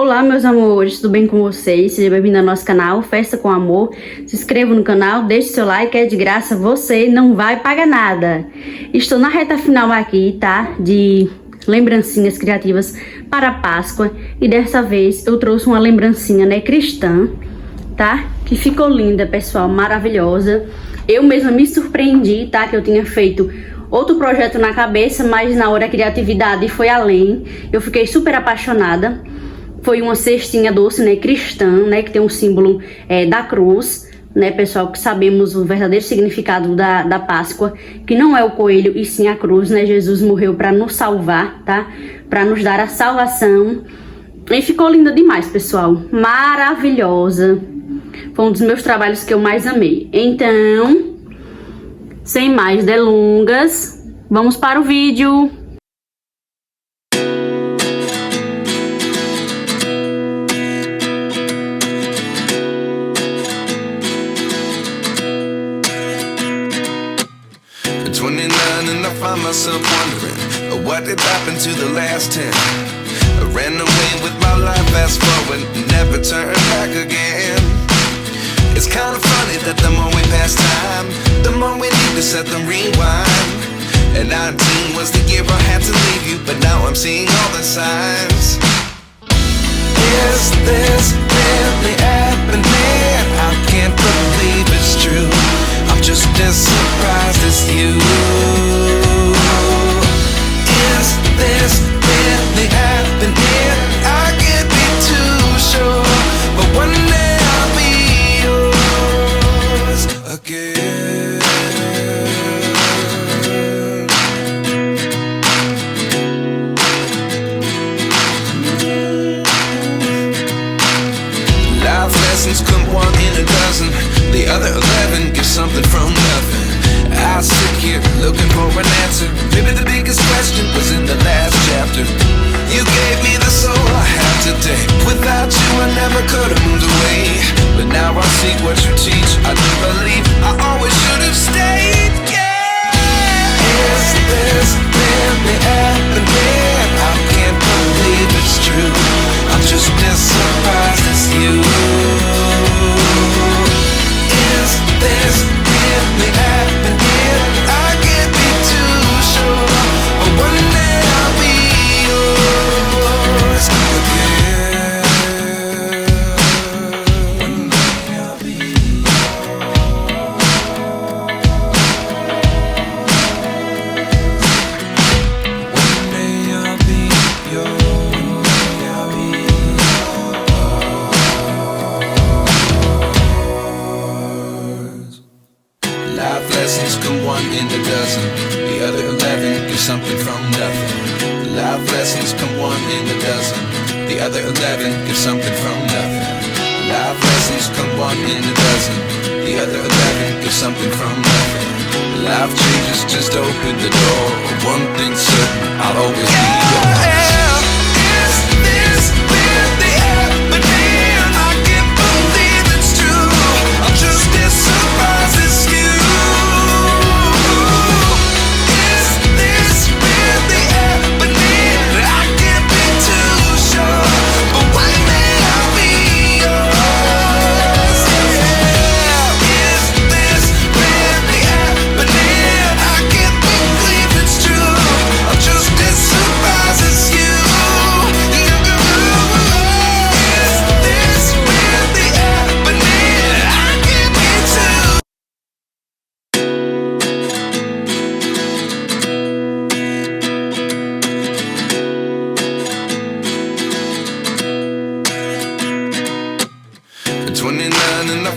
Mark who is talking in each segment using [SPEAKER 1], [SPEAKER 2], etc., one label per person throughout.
[SPEAKER 1] Olá, meus amores, tudo bem com vocês? Seja bem-vindo ao nosso canal Festa com Amor. Se inscreva no canal, deixe seu like, é de graça, você não vai pagar nada. Estou na reta final aqui, tá? De lembrancinhas criativas para a Páscoa. E dessa vez eu trouxe uma lembrancinha, né, cristã, tá? Que ficou linda, pessoal, maravilhosa. Eu mesma me surpreendi, tá? Que eu tinha feito outro projeto na cabeça, mas na hora a criatividade foi além. Eu fiquei super apaixonada. Foi uma cestinha doce, né, cristã, né, que tem um símbolo da cruz, né, pessoal, que sabemos o verdadeiro significado da Páscoa, que não é o coelho e sim a cruz, né, Jesus morreu para nos salvar, tá, para nos dar a salvação. E ficou linda demais, pessoal, maravilhosa. Foi um dos meus trabalhos que eu mais amei. Então, sem mais delongas, vamos para o vídeo.
[SPEAKER 2] Find myself wondering what did happen to the last 10. I ran away with my life, fast forward, never turn back again. It's kind of funny that the more we pass time, the more we need to set them rewind. And 19 was the year I had to leave you, but now I'm seeing all the signs. Is this really happening? I can't believe it's true. I'm just as surprised as you. Is this really happening? I can't be too sure, but one day I'll be yours again. Life lessons come one in a dozen. The other 11 give something from nothing. I sit here looking for an answer. Maybe the biggest question was in the last chapter. You gave me the soul I have today. Without you I never could have moved away. But now I see what you teach. I do believe I always should have stayed. Yeah. Is this really happening? I can't believe it's true. I'm just as surprised as you. Is this really happening? I can't be too sure, but one day I'll be yours again. One day I'll be yours. One day I'll be yours. One day I'll be yours. Life lessons come one in a dozen. The other 11 give something from nothing. Life lessons come one in a dozen. The other 11 give something from nothing. Life lessons come one in a dozen. The other 11 give something from nothing. Life changes just open the door. One thing's certain, I'll always be yours. Is this really happening? I can't believe it's true. I'm just as surprised as you.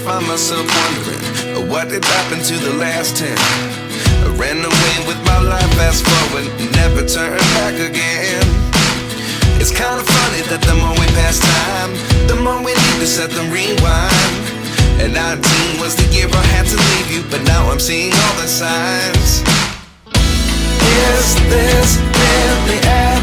[SPEAKER 2] Find myself wondering what did happen to the last 10. I ran away with my life, fast forward, never turn back again. It's kind of funny that the more we pass time, the more we need to set them rewind. And 19 was the year I had to leave you, but now I'm seeing all the signs. Is this really happening?